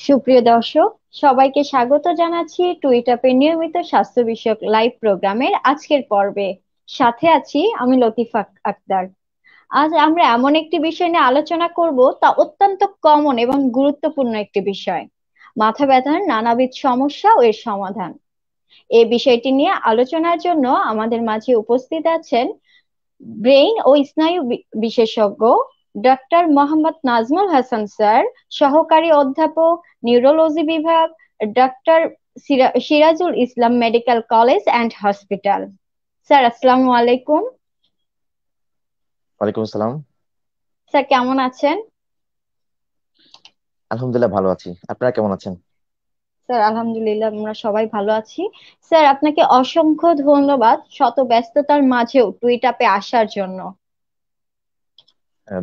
সুপ্রিয় দর্শক, সবাইকে স্বাগত জানাচ্ছি টুইটাপের নিয়মিত স্বাস্থ্য বিষয়ক লাইভ প্রোগ্রামের আজকের পর্বে। সাথে আছি আমি লতিফা আক্তার। আজ আমরা এমন একটি বিষয় নিয়ে আলোচনা করব, তা অত্যন্ত কমন এবং গুরুত্বপূর্ণ একটি বিষয়: মাথা ব্যথার নানাবিধ সমস্যা ও এর সমাধান। এই বিষয়টি নিয়ে আলোচনার জন্য আমাদের মাঝে উপস্থিত আছেন ব্রেইন ও স্নায়ু বিশেষজ্ঞ ডক্টর মোহাম্মদ নাজমুল হাসান স্যার, সহকারী অধ্যাপক, নিউরোলজি বিভাগ, doctor Sirajul Islam medical college and hospital. Sir, আসসালামু আলাইকুম। ওয়ালাইকুম আসসালাম। স্যার, কেমন আছেন? আলহামদুলিল্লাহ ভালো আছি, আপনারা কেমন আছেন? স্যার, আলহামদুলিল্লাহ আমরা সবাই ভালো আছি। স্যার, আপনাকে অসংখ্য ধন্যবাদ শত ব্যস্ততার মাঝেও টুইটাপে আসার জন্য।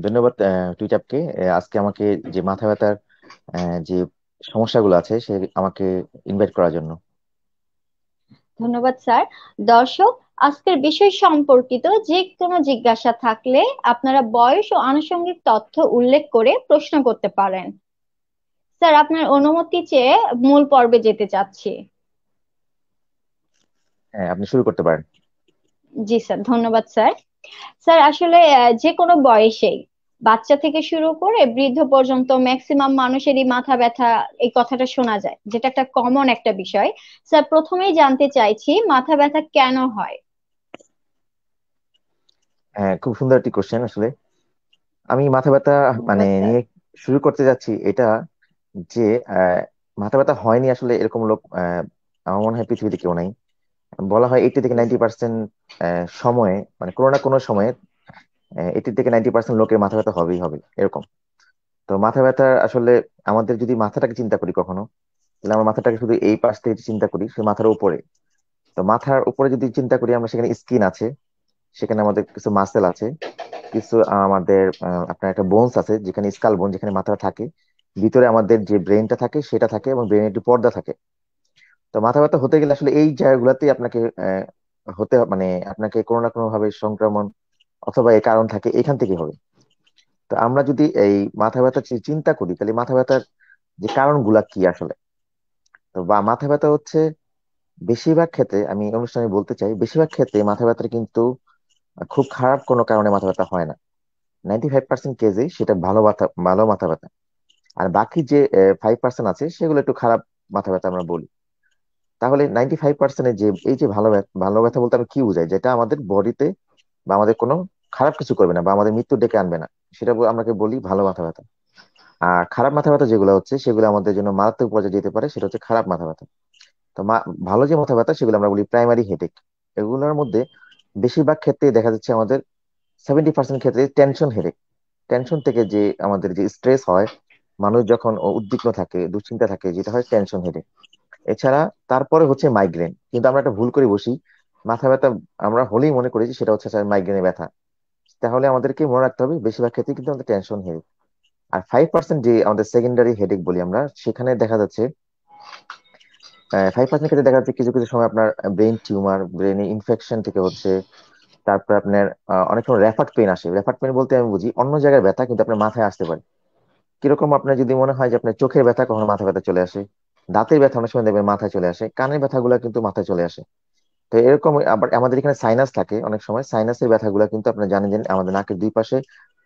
ধন্যবাদ টুইটাপকে আজকে আমাকে যে মাথা ব্যথার যে সমস্যাগুলো আছে সে আমাকে ইনভাইট করার জন্য। ধন্যবাদ স্যার। দর্শক, আজকের বিষয় সম্পর্কিত যে কোনো জিজ্ঞাসা থাকলে আপনারা বয়স ও আনুষঙ্গিক তথ্য উল্লেখ করে প্রশ্ন করতে পারেন। স্যার, আপনার অনুমতি চেয়ে মূল পর্বে যেতে চাচ্ছি। হ্যাঁ, আপনি শুরু করতে পারেন। জি স্যার, ধন্যবাদ স্যার। স্যার, আসলে যে কোনো বয়সেই, বাচ্চা থেকে শুরু করে বৃদ্ধ পর্যন্ত ম্যাক্সিমাম মানুষেরই মাথা ব্যথা, এই কথাটা শোনা যায়, যেটা একটা কমন একটা বিষয়। স্যার, প্রথমেই জানতে চাইছি মাথা ব্যথা কেন হয়? হ্যাঁ, খুব সুন্দর একটি কোশ্চেন আসলে। আমি মাথা ব্যথা ধন্যবাদ স্যার। নিয়ে শুরু করতে যাচ্ছি এটা যে আহ, মাথা ব্যথা হয়নি আসলে এরকম লোক আমার মনে হয় পৃথিবীতে কেউ নাই। বলা হয় 80 থেকে 90% সময়ে, মানে কোনো না কোনো সময়ে 80 থেকে 90% লোকের মাথা ব্যথা হবেই হবে এরকম। তো মাথা ব্যথা আসলে আমাদের যদি মাথাটাকে চিন্তা করি কখনো, তাহলে আমরা মাথাটাকে শুধু এই পাশ থেকে চিন্তা করি, শুধু মাথার উপরে। তো মাথার উপরে যদি চিন্তা করি আমরা, সেখানে স্কিন আছে, সেখানে আমাদের কিছু মাসেল আছে, কিছু আমাদের আপনার একটা বোনস আছে, যেখানে স্কাল বোন, যেখানে মাথাটা থাকে। ভিতরে আমাদের যে ব্রেনটা থাকে সেটা থাকে, এবং ব্রেনের একটি পর্দা থাকে। তো মাথা ব্যথা হতে গেলে আসলে এই জায়গাগুলোতেই আপনাকে মানে আপনাকে কোনো না কোনো ভাবে সংক্রমণ অথবা এই কারণ থাকে, এখান থেকে হবে। তো আমরা যদি এই মাথা ব্যথা চিন্তা করি, তাহলে মাথা ব্যথার যে কারণগুলা কি আসলে। তো বা মাথা ব্যথা হচ্ছে বেশিরভাগ ক্ষেত্রে, আমি অনুষ্ঠানে বলতে চাই, বেশিরভাগ ক্ষেত্রে মাথা ব্যথাটা কিন্তু খুব খারাপ কোনো কারণে মাথা ব্যথা হয় না। 95% কেসে সেটা ভালো মাথা ব্যথা। আর বাকি যে 5% আছে সেগুলো একটু খারাপ মাথা ব্যথা আমরা বলি। তাহলে 95% যে এই যে ভালো ব্যথা বলতে আমি কি বুঝাই, যেটা আমাদের বডিতে বা আমাদের কোনো খারাপ কিছু করবে না বা আমাদের মৃত্যু ডেকে আনবে না, সেটা আমাকে বলি ভালো মাথা ব্যথা। আর খারাপ মাথা ব্যথা যেগুলো হচ্ছে সেগুলো আমাদের জন্য মারাত্মক পর্যায়ে যেতে পারে, সেটা হচ্ছে খারাপ মাথা ব্যথা। তো ভালো যে মাথা ব্যথা সেগুলো আমরা বলি প্রাইমারি হেডেক। এগুলোর মধ্যে বেশিরভাগ ক্ষেত্রে দেখা যাচ্ছে আমাদের 70% ক্ষেত্রে টেনশন হেডেক। টেনশন থেকে যে আমাদের যে স্ট্রেস হয়, মানুষ যখন উদ্বিগ্ন থাকে, দুশ্চিন্তা থাকে, যেটা হয় টেনশন হেডেক। এছাড়া তারপরে হচ্ছে মাইগ্রেন, কিন্তু আমরা একটা ভুল করে বসি, মাথা ব্যথা আমরা হলেই মনে করি যে সেটা হচ্ছে মাইগ্রেনের ব্যথা। তাহলে আমাদেরকে মনে রাখতে হবে বেশিরভাগ ক্ষেত্রে কিন্তু আমাদের টেনশন হেডেক। আর 5% যে আমাদের সেকেন্ডারি হেডেক বলি আমরা, সেখানে দেখা যাচ্ছে 5% ক্ষেত্রে দেখা যাচ্ছে কিছু কিছু সময় আপনার ব্রেন টিউমার, ব্রেনে ইনফেকশন থেকে হচ্ছে। তারপর আপনার অনেক সময় রেফার্ড পেন আসে। রেফার্ড পেন বলতে আমি বুঝি অন্য জায়গায় ব্যথা কিন্তু আপনার মাথায় আসতে পারে। কিরকম, আপনার যদি মনে হয় যে আপনার চোখের ব্যথা, কখনো মাথা ব্যথা চলে আসে। দাঁতের ব্যথা অনেক সময় দেখবেন মাথায় চলে আসে, কানের ব্যথাগুলো কিন্তু মাথায় চলে আসে। তো এরকম আবার আমাদের এখানে সাইনাস থাকে, অনেক সময় সাইনাসের ব্যথাগুলো কিন্তু আপনারা জানেন যে আমাদের নাকের দুই পাশে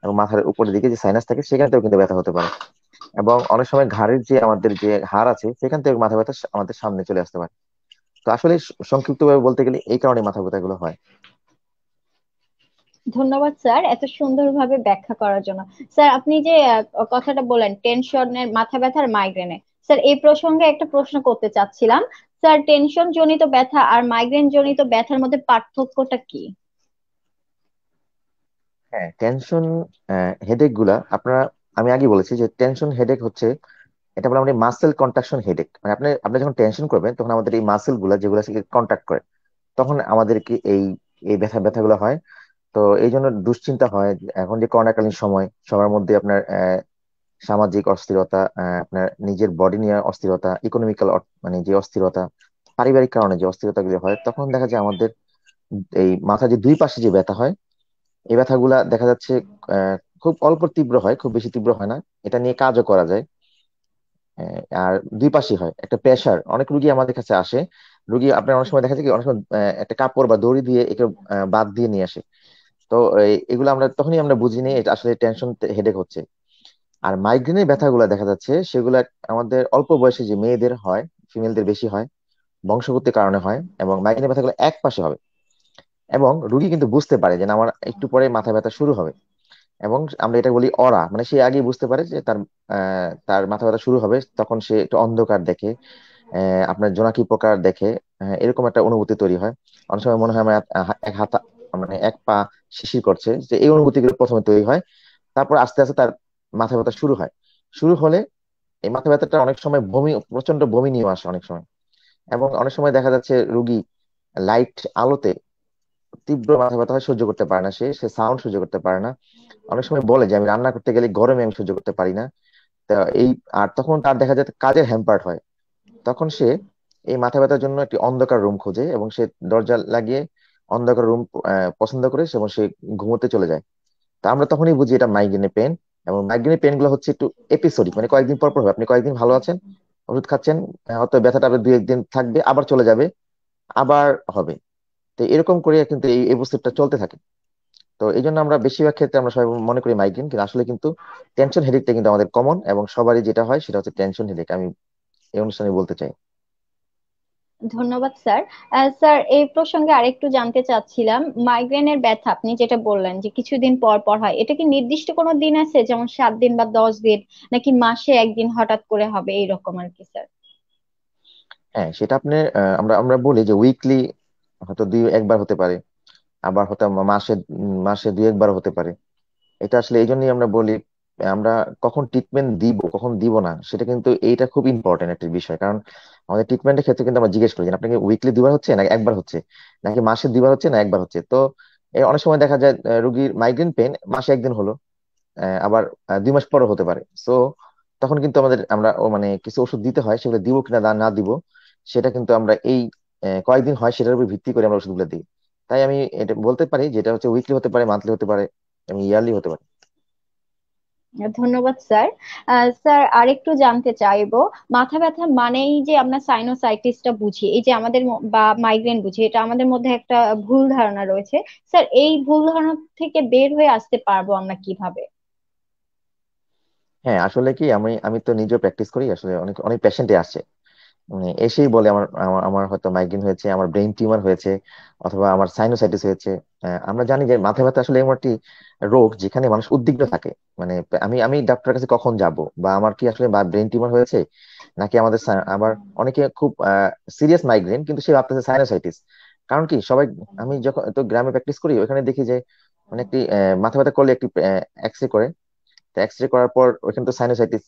এবং মাথার উপরের দিকে যে সাইনাস থাকে সেখান থেকেও কিন্তু ব্যথা হতে পারে। এবং অনেক সময় ঘাড়ের যে আমাদের যে হাড় আছে সেখান থেকে মাথা ব্যথা আমাদের সামনে চলে আসতে পারে। তো আসলে সংক্ষিপ্তভাবে বলতে গেলে এই কারণে মাথা ব্যথাগুলো হয়। ধন্যবাদ স্যার এত সুন্দরভাবে ব্যাখ্যা করার জন্য। স্যার, আপনি যে কথাটা বলেন টেনশনের মাথা ব্যথার মাইগ্রেনে, স্যার এই প্রসঙ্গে একটা প্রশ্ন করতে চাচ্ছিলাম। স্যার, টেনশন জনিত ব্যথা আর মাইগ্রেন জনিত ব্যথার মধ্যে পার্থক্যটা কি? হ্যাঁ, টেনশন হেডেক গুলা আপনারা, আমি আগে বলেছি যে টেনশন হেডেক হচ্ছে, এটা বলে আমাদের মাসেল কন্ট্রাকশন হেডেক। মানে আপনি আপনি যখন টেনশন করবেন তখন আমাদের এই মাসেল গুলা যেগুলো কন্ট্রাক্ট করে, তখন আমাদেরকে এই এই ব্যথাগুলো হয়। তো এই জন্য দুশ্চিন্তা হয়। এখন যে করোনাকালীন সময়, সবার মধ্যে আপনার সামাজিক অস্থিরতা, আপনার নিজের বডি নিয়ে অস্থিরতা, ইকোনমিক্যাল মানে যে অস্থিরতা, পারিবারিক কারণে যে অস্থিরতা গুলো হয়, তখন দেখা যায় আমাদের এই মাথা যে দুই পাশে যে ব্যথা হয়, এই ব্যথাগুলা দেখা যাচ্ছে খুব অল্প তীব্র হয়, খুব বেশি তীব্র হয় না। এটা নিয়ে কাজও করা যায়। আর দুই পাশেই হয় একটা প্রেসার। অনেক রুগী আমাদের কাছে আসে, রুগী আপনার অনেক সময় দেখা যায় কি অনেক সময় একটা কাপড় বা দড়ি দিয়ে একে বাদ দিয়ে নিয়ে আসে। তো এগুলো আমরা তখনই আমরা বুঝি নিই এটা আসলে টেনশন হেডেক হচ্ছে। আর মাইগ্রেনের ব্যথাগুলো দেখা যাচ্ছে সেগুলো আমাদের অল্প বয়সে যে মেয়েদের হয়, ফিমেলদের বেশি হয়, বংশগতির কারণে হয়, এবং মাইগ্রেনের ব্যথাগুলো এক পাশে হবে। এবং রুগী কিন্তু বুঝতে পারে যে না, আমার একটু পরে মাথা ব্যথা শুরু হবে। এবং আমরা এটা বলি অরা, মানে সে আগেই বুঝতে পারে যে তার মাথা ব্যথা শুরু হবে। তখন সে একটু অন্ধকার দেখে, আপনার জোনাকি প্রকার দেখে, এরকম একটা অনুভূতি তৈরি হয়। অনেক সময় মনে হয় আমার এক হাত, মানে এক পা শিশির করছে, যে এই অনুভূতিগুলো প্রথমে তৈরি হয়। তারপর আস্তে আস্তে তার মাথা ব্যথা শুরু হয়। শুরু হলে এই মাথা ব্যথাটা অনেক সময় বমি, প্রচন্ড বমি নিয়ে আসে অনেক সময়। এবং অনেক সময় দেখা যাচ্ছে রুগী লাইট আলোতে তীব্র মাথা ব্যথা হয়, সহ্য করতে পারে না, সে সে সাউন্ড সহ্য করতে পারে না। অনেক সময় বলে যে আমি রান্না করতে গেলে গরমে আমি সহ্য করতে পারি না। তা এই, আর তখন তার দেখা যায় কাজের হ্যাম্পার্ড হয়। তখন সে এই মাথা ব্যথার জন্য একটি অন্ধকার রুম খোঁজে, এবং সে দরজা লাগিয়ে অন্ধকার রুম পছন্দ করে, এবং সে ঘুমোতে চলে যায়। তা আমরা তখনই বুঝি এটা মাইগ্রেনের পেন। এবং মাইগ্রেনের পেন গুলো হচ্ছে একটু এপিসোডিক, মানে কয়েকদিন পর পর হবে। আপনি কয়েকদিন ভালো আছেন, ওষুধ খাচ্ছেন, হয়তো ব্যথাটা আবার দুই একদিন থাকবে, আবার চলে যাবে, আবার হবে। তো এরকম করে কিন্তু এই অবস্থাটা চলতে থাকে। তো এই জন্য আমরা বেশিরভাগ ক্ষেত্রে আমরা সবাই মনে করি মাইগ্রেন, কিন্তু আসলে কিন্তু টেনশন হেডেকটা কিন্তু আমাদের কমন, এবং সবারই যেটা হয় সেটা হচ্ছে টেনশন হেডেক, আমি এই অনুষ্ঠানে বলতে চাই। ধন্যবাদ স্যার। স্যার, এই প্রসঙ্গে আরেকটু জানতে চাচ্ছিলাম, মাইগ্রেনের ব্যথা আপনি যেটা বললেন যে কিছুদিন পর পর হয়, এটা কি নির্দিষ্ট কোনো দিন আছে, যেমন 7 দিন বা 10 দিন, নাকি মাসে একদিন হঠাৎ করে হবে এইরকম আর কি স্যার? হ্যাঁ, সেটা আপনি আমরা আমরা বলি যে উইকলি হয়তো দুই একবার হতে পারে, আবার হয়তো মাসে মাসে দুই একবার হতে পারে। এটা আসলে এই জন্যই আমরা বলি আমরা কখন ট্রিটমেন্ট দিব কখন দিব না, সেটা কিন্তু এইটা খুব ইম্পর্টেন্ট একটা বিষয়। কারণ আমাদের ট্রিটমেন্টের ক্ষেত্রে কিন্তু আমরা জিজ্ঞেস করি যে আপনাকে উইকলি দুবার হচ্ছে না একবার হচ্ছে, নাকি মাসে দুবার হচ্ছে না একবার হচ্ছে। তো অনেক সময় দেখা যায় রুগীর মাইগ্রেন পেন মাসে একদিন হলো, আবার 2 মাস পরও হতে পারে। সো তখন কিন্তু আমরা মানে কিছু ওষুধ দিতে হয়, সেগুলো দিব কিনা না না দিব, সেটা কিন্তু আমরা এই কয়েকদিন হয় সেটার উপর ভিত্তি করে আমরা ওষুধগুলো দিই। তাই আমি এটা বলতে পারি যেটা হচ্ছে উইকলি হতে পারে, মান্থলি হতে পারে, এবং ইয়ারলি হতে পারে। ধন্যবাদ স্যার। স্যার, আরেকটু জানতে চাইবো, মাথা ব্যথা মানেই যে আমরা সাইনোসাইটিসটা বুঝি, এই যে আমাদের বা মাইগ্রেন বুঝি, এটা আমাদের মধ্যে একটা ভুল ধারণা রয়েছে। স্যার, এই ভুল ধারণা থেকে বের হয়ে আসতে পারবো আমরা কিভাবে? হ্যাঁ, আসলে কি আমি আমি তো নিজেও প্র্যাকটিস করি, আসলে অনেক অনেক পেশেন্টে আসে, মানে এসেই বলে আমার আমার আমার হয়তো মাইগ্রেন হয়েছে, আমার ব্রেন টিউমার হয়েছে, অথবা আমার সাইনোসাইটিস হয়েছে। আমরা জানি যে মাথা ব্যথা আসলে এমন একটি রোগ যেখানে মানুষ উদ্বিগ্ন থাকে। মানে আমি আমি ডাক্তারের কাছে কখন যাব, বা আমার কি আসলে ব্রেন টিউমার হয়েছে, নাকি আবার অনেকে খুব সিরিয়াস মাইগ্রেন কিন্তু সে ভাবতেছে সাইনোসাইটিস। কারণ কি সবাই, আমি যখন তো গ্রামে প্র্যাকটিস করি ওখানে দেখি যে মানে একটি মাথা ব্যথা করলে একটি এক্স রে করে। তো এক্স রে করার পর ওখানে তো সাইনোসাইটিস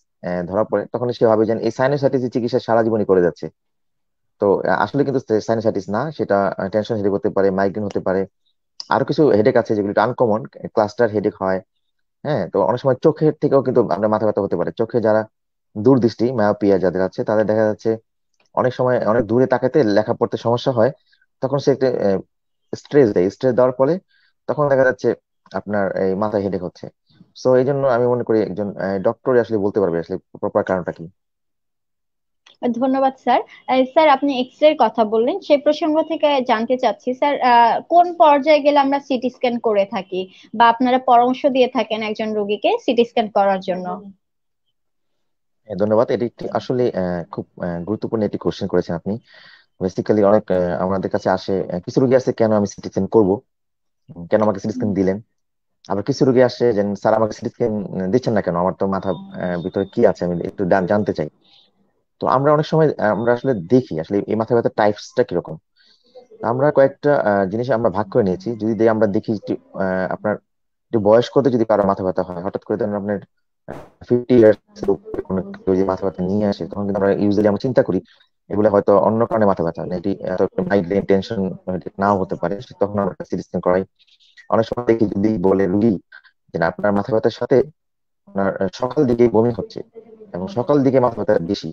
ধরা পড়ে, তখন সে ভাবে যে এই সাইনোসাইটিস চিকিৎসা সারা জীবনই করে যাচ্ছে। তো আসলে কিন্তু সাইনোসাইটিস না, সেটা টেনশন হেডেক হতে পারে, মাইগ্রেন হতে পারে। আরো কিছু হেডেক আছে যেগুলো আনকমন, ক্লাস্টার হেডেক হয়। হ্যাঁ, তো অনেক সময় চোখের থেকেও কিন্তু আমরা মাথা ব্যথা হতে পারে। চোখে যারা দূরদৃষ্টি মায়োপিয়া যাদের আছে তাদের দেখা যাচ্ছে অনেক সময় অনেক দূরে তাকাতে লেখা পড়তে সমস্যা হয়। তখন সে একটা স্ট্রেস দেয়, স্ট্রেস দেওয়ার ফলে তখন দেখা যাচ্ছে আপনার এই মাথায় হেডেক হচ্ছে। সো এই জন্য আমি মনে করি একজন ডক্টর আসলে বলতে পারবে আসলে প্রপার কারণটা কি। ধন্যবাদ স্যার। স্যার, আপনি এক্স রে কথা বললেন, সেই প্রসঙ্গ থেকে জানতে চাচ্ছি স্যার, কোন পর্যায়ে গেলে আমরা সিটি স্ক্যান করে থাকি, বা আপনারা পরামর্শ দিয়ে থাকেন একজন রোগীকে সিটি স্ক্যান করার জন্য? হ্যাঁ, ধন্যবাদ। এটি একটি আসলে খুব গুরুত্বপূর্ণ একটি কোশ্চেন করেছেন আপনি। বেসিক্যালি অনেক আমাদের কাছে আসে কিছু রোগী আছে, কেন আমি সিটি স্ক্যান করবো, কেন আমাকে সিটি স্ক্যান দিলেন। আবার কিছু রোগী আসে যে স্যার আমাকে সিটি স্ক্যান দিচ্ছেন না কেন, আমার তো মাথা ভিতরে কি আছে আমি একটু জানতে চাই। তো আমরা অনেক সময় আমরা আসলে দেখি আসলে এই মাথা ব্যথার টাইপসটা কিরকম। তো আমরা কয়েকটা জিনিস আমরা ভাগ করে নিয়েছি। যদি আমরা দেখি একটু, আপনার একটু বয়স্কদের যদি কারো মাথা ব্যথা হয় হঠাৎ করে, ধরেন আপনার 50 ইয়ার্স কোনো কেউ যদি মাথা ব্যথা নিয়ে আসে, তখন কিন্তু আমরা ইউজুয়ালি আমরা চিন্তা করি এগুলো হয়তো অন্য কারণে মাথা ব্যথা, না এটি মাইগ্রেন টেনশন নাও হতে পারে। তখন আমরা সিটি স্ক্যান করাই। অনেক সময় দেখি যদি বলে রুগী যে না, আপনার মাথা ব্যথার সাথে আপনার সকাল দিকে বমি হচ্ছে, এবং সকাল দিকে মাথা ব্যথা বেশি,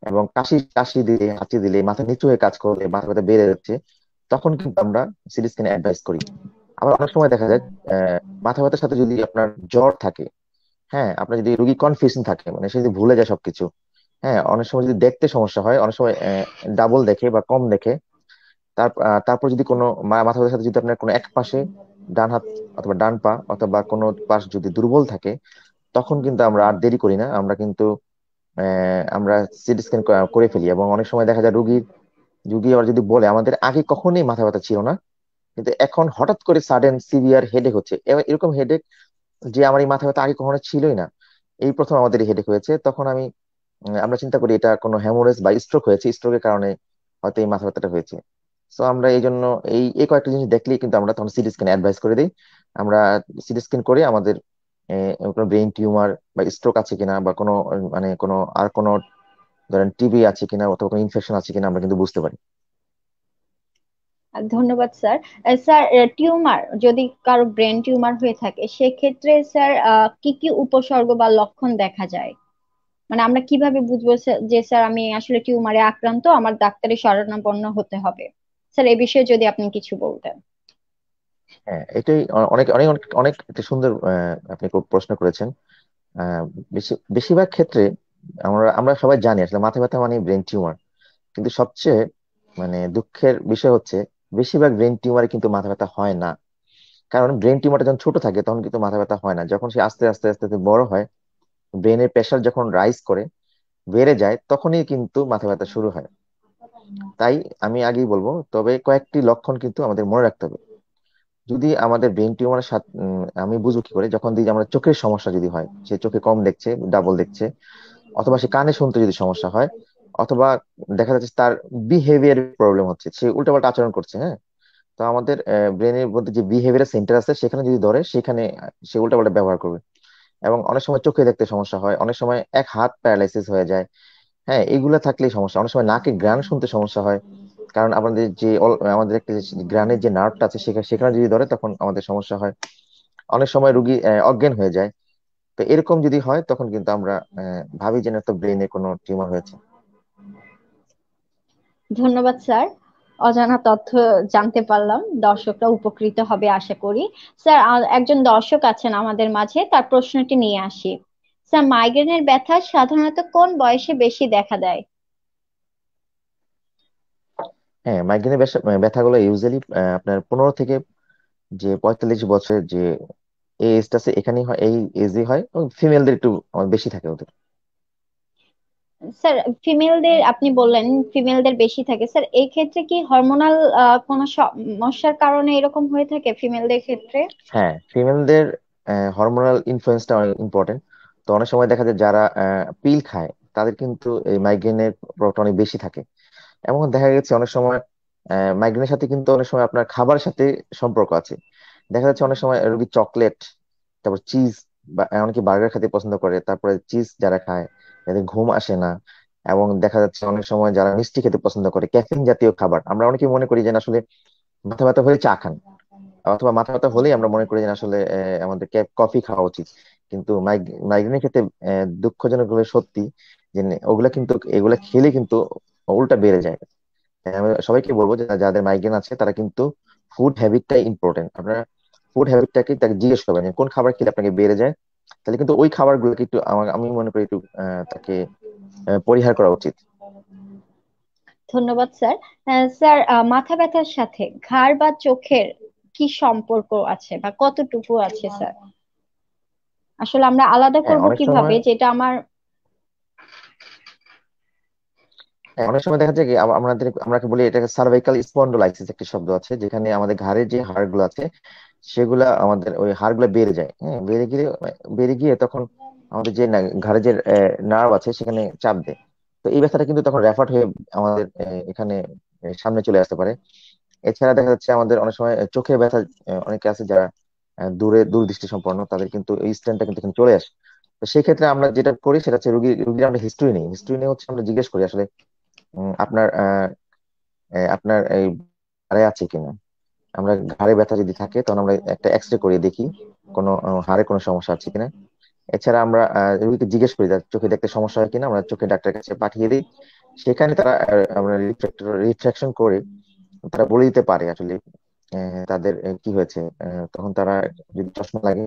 এবং কাশি কাশি দিলে হাঁচি দিলে মাথা নিচু হয়ে কাজ করলে মাথা ব্যথা বেড়ে যাচ্ছে, তখন কিন্তু আমরা সিটি স্ক্যান অ্যাডভাইস করি। আবার অনেক সময় দেখা যায় আহ মাথা ব্যথার সাথে যদি আপনার জ্বর থাকে, হ্যাঁ, আপনার যদি রুগী কনফিউশন থাকে, মানে সে যদি ভুলে যায় সবকিছু, হ্যাঁ, অনেক সময় যদি দেখতে সমস্যা হয়, অনেক সময় ডাবল দেখে বা কম দেখে, তারপর যদি কোনো মাথা ব্যথার সাথে যদি আপনার কোনো এক পাশে, ডান হাত অথবা ডান পা অথবা কোনো পাশ যদি দুর্বল থাকে, তখন কিন্তু আমরা আর দেরি করি না, আমরা কিন্তু আমরা সিটি স্ক্যান করে ফেলি। এবং অনেক সময় দেখা যায় রুগী আবার যদি বলে আমাদের আগে কখনোই মাথা ব্যথা ছিল না, কিন্তু এখন হঠাৎ করে সাডেন সিভিয়ার হেডেক হচ্ছে, এরকম হেডেক যে আমার এই মাথা ব্যথা আগে কখনো ছিলই না, এই প্রথম আমাদের এই হেডেক হয়েছে, তখন আমরা চিন্তা করি এটা কোনো হ্যামোরেজ বা স্ট্রোক হয়েছে, স্ট্রোকের কারণে হয়তো এই মাথা ব্যথাটা হয়েছে। তো আমরা এই জন্য এই কয়েকটা জিনিস দেখলেই কিন্তু আমরা তখন সিটি স্ক্যান অ্যাডভাইস করে দিই। আমরা সিটি স্ক্যান করে আমাদের কোনো ব্রেন টিউমার বা স্ট্রোক আছে কিনা, বা কোনো মানে কোনো আর কোনো ধরেন টিবি আছে কিনা অথবা কোনো ইনফেকশন আছে কিনা আমরা কিন্তু বুঝতে পারি। ধন্যবাদ স্যার। স্যার, টিউমার যদি কারো ব্রেন টিউমার হয়ে থাকে সেক্ষেত্রে স্যার কি কি উপসর্গ বা লক্ষণ দেখা যায়? মানে আমরা কিভাবে বুঝবো যে স্যার আমি আসলে টিউমারে আক্রান্ত, আমার ডাক্তারের শরণাপন্ন হতে হবে? স্যার এই বিষয়ে যদি আপনি কিছু বলতেন। হ্যাঁ, এটাই অনেক অনেক অনেক অনেক একটা সুন্দর আপনি খুব প্রশ্ন করেছেন। আহ, বেশিরভাগ ক্ষেত্রে আমরা আমরা সবাই জানি আসলে মাথা ব্যথা মানে ব্রেন টিউমার, কিন্তু সবচেয়ে মানে দুঃখের বিষয় হচ্ছে বেশিরভাগ ব্রেন টিউমারে কিন্তু মাথা ব্যথা হয় না। কারণ ব্রেন টিউমারটা যখন ছোট থাকে তখন কিন্তু মাথা ব্যথা হয় না, যখন সে আস্তে আস্তে আস্তে আস্তে বড় হয়, ব্রেনের প্রেশার যখন রাইজ করে, বেড়ে যায়, তখনই কিন্তু মাথা ব্যথা শুরু হয়। তাই আমি আগেই বলবো, তবে কয়েকটি লক্ষণ কিন্তু আমাদের মনে রাখতে হবে। যদি আমাদের ব্রেন টিউমারের সাথে আমি বুঝবো কি করে, যখন দিই আমরা চোখের সমস্যা যদি হয়, সে চোখে কম দেখছে, ডাবল দেখছে, অথবা সে কানে শুনতে যদি সমস্যা হয়, অথবা দেখা যাচ্ছে তার বিহেভিয়ার প্রবলেম হচ্ছে, সে উল্টাপাল্টা আচরণ করছে। হ্যাঁ, তো আমাদের ব্রেনের মধ্যে যে বিহেভিয়ার সেন্টার আছে সেখানে যদি ধরে, সেখানে সে উল্টাপাল্টা ব্যবহার করবে। এবং অনেক সময় চোখে দেখতে সমস্যা হয়, অনেক সময় এক হাত প্যারালাইসিস হয়ে যায়। হ্যাঁ, এগুলা থাকলেই সমস্যা। অনেক সময় নাকে গ্রান শুনতে সমস্যা হয়, কারণ আমাদের যে আমাদের একটা গ্রানের যে নার্ভটা আছে সেখানে সেখানে যদি ধরে তখন আমাদের সমস্যা হয়। অনেক সময় রুগী অজ্ঞান হয়ে যায়। তো এরকম যদি হয় তখন কিন্তু আমরা ভাবি যে না, তো ব্রেনে কোনো টিউমার হয়েছে। ধন্যবাদ স্যার। অজানা তথ্য জানতে পারলাম, দর্শকরা উপকৃত হবে আশা করি। স্যার, একজন দর্শক আছেন আমাদের মাঝে, তার প্রশ্নটি নিয়ে আসি। স্যার, মাইগ্রেনের ব্যথা সাধারণত কোন বয়সে বেশি দেখা দেয়? হ্যাঁ, মাইগ্রেনের ব্যথাগুলো ইউজুয়ালি আপনার 15 থেকে যে 45 বছরের যে এই এজটা আছে এখানেই হয়, এই এজে হয়, এবং ফিমেলদের একটু বেশি থাকে ওদের। স্যার, ফিমেলদের আপনি বললেন ফিমেলদের বেশি থাকে, স্যার এই ক্ষেত্রে কি হরমোনাল কোনো সমস্যার কারণে এরকম হয়ে থাকে ফিমেলদের ক্ষেত্রে? হ্যাঁ, ফিমেলদের হরমোনাল ইনফ্লুয়েন্সটা অনেক ইম্পর্টেন্ট। তো অনেক সময় দেখা যায় যারা পিল খায় তাদের কিন্তু এই মাইগ্রেনের প্রবলেমটা অনেক বেশি থাকে। এমন দেখা গেছে অনেক সময় মাইগ্রেনের সাথে কিন্তু অনেক সময় আপনার খাবারের সাথে সম্পর্ক আছে। দেখা যাচ্ছে অনেক সময় রোগী চকলেট, তারপর চিজ, বা এমনকি বার্গার খেতে পছন্দ করে, তারপরে চিজ যারা খায় যাদের ঘুম আসে না, এবং দেখা যাচ্ছে অনেক সময় যারা মিষ্টি খেতে পছন্দ করে, ক্যাফিন জাতীয় খাবার, আমরা অনেকে মনে করি যে না, আসলে মাথা ব্যথা হলে চা খান, অথবা মাথা ব্যথা হলেই আমরা মনে করি যে না, আসলে আমাদের কফি খাওয়া উচিত। কিন্তু মাইগ্রেনের ক্ষেত্রে দুঃখজনক ভাবে সত্যি যে ওগুলা কিন্তু, এগুলা খেলে কিন্তু উল্টা বেড়ে যায়। আমি সবাইকে বলবো যে যাদের মাইগ্রেন আছে তারা কিন্তু ফুড হ্যাবিটটাই ইম্পর্টেন্ট। আপনারা ফুড হ্যাবিটটাকে তাকে জিজ্ঞেস করবেন যে কোন খাবার খেলে আপনাকে বেড়ে যায়, তাহলে কিন্তু ওই খাবারগুলোকে একটু আমি মনে করি একটু তাকে পরিহার করা উচিত। ধন্যবাদ স্যার। স্যার, মাথা ব্যথার সাথে ঘাড় বা চোখের কি সম্পর্ক আছে বা কতটুকু আছে স্যার? আসলে আমরা আলাদা হ্যাঁ, করব অনেক কিভাবে, সময় যেটা আমার। হ্যাঁ, অনেক সময় দেখা যায় কি আমরা বলি এটাকে সার্ভাইকাল স্পন্ডোলাইসিস, একটি শব্দ আছে যেখানে আমাদের ঘাড়ের যে হাড়গুলো আছে সেগুলা, আমাদের ওই হাড়গুলো বেড়ে যায়। হ্যাঁ, বেড়ে গিয়ে তখন আমাদের যে ঘাড়ে যে নার্ভ আছে সেখানে চাপ দেয়। তো এই ব্যথাটা কিন্তু তখন রেফার হয়ে আমাদের এখানে সামনে চলে আসতে পারে। এছাড়া দেখা যাচ্ছে আমাদের অনেক সময় চোখের ব্যথা, অনেকে আছে যারা দূরদৃষ্টি সম্পন্ন, তাদের কিন্তু এই স্ট্রেনটা কিন্তু এখানে চলে আসে। তো সেই ক্ষেত্রে আমরা যেটা করি সেটা হচ্ছে রুগীর আমরা হিস্ট্রি নিয়ে হচ্ছে আমরা জিজ্ঞেস করি আসলে আপনার আপনার এই ঘাড়ে আছে কিনা। আমরা ঘাড়ে ব্যথা যদি থাকে তখন আমরা একটা এক্সরে করে দেখি কোনো হাড়ে কোনো সমস্যা আছে কিনা। এছাড়া আমরা রোগীকে জিজ্ঞেস করি তার চোখে দেখতে সমস্যা হয় কিনা, আমরা চোখে ডাক্তারের কাছে পাঠিয়ে দিই। সেখানে তারা আমরা রিফ্রাকশন করে তারা বলে দিতে পারে আসলে তাদের কি হয়েছে। তখন তারা যদি চশমা লাগে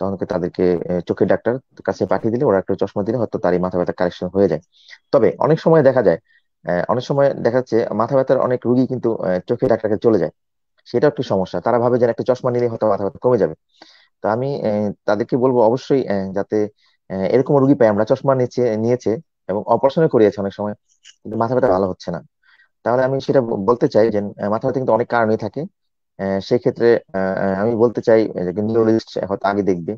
তখন তাদেরকে চোখের ডাক্তার কাছে পাঠিয়ে দিলে ওরা একটা চশমা দিলে হয়তো তার এই মাথা ব্যথা কারেকশন হয়ে যায়। তবে অনেক সময় দেখা যায়, অনেক সময় দেখা যাচ্ছে মাথা ব্যথার অনেক রুগী কিন্তু চোখের ডাক্তারকে চলে যায়। সেটা একটু সমস্যা, তারা ভাবে যে একটা চশমা নিলে হয়তো মাথা ব্যথা কমে যাবে। তো আমি তাদেরকে বলবো অবশ্যই যাতে এরকম রুগী পাই আমরা চশমা নিয়েছে এবং অপারেশন করিয়েছে অনেক সময়, কিন্তু মাথা ব্যথা ভালো হচ্ছে না। তাহলে আমি সেটা বলতে চাই যে মাথা ব্যথা কিন্তু অনেক কারণেই থাকে। সেই ক্ষেত্রে আমি বলতে চাই যে নিউরোলজিস্ট হয়তো আগে দেখবে,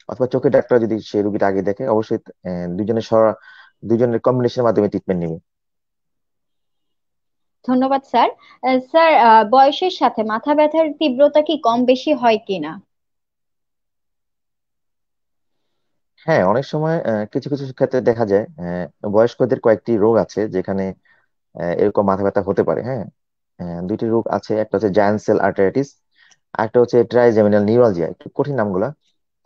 অথবা চোখের ডাক্তার যদি সেই রুগীটা আগে দেখে, অবশ্যই দুজনের কম্বিনেশনের মাধ্যমে ট্রিটমেন্ট নেবে। ধন্যবাদ স্যার। স্যার, বয়সের সাথে মাথা ব্যথার তীব্রতা কি কম বেশি হয় কিনা? হ্যাঁ, অনেক সময় কিছু কিছু ক্ষেত্রে দেখা যায় বয়স্কদের কয়েকটি রোগ আছে যেখানে এরকম মাথা ব্যথা হতে পারে। হ্যাঁ, দুইটি রোগ আছে, একটা হচ্ছে জায়ান্ট সেল আর্টারাইটিস, একটা হচ্ছে ট্রাইজেমিনাল নিউরালজিয়া, একটু কঠিন নামগুলা।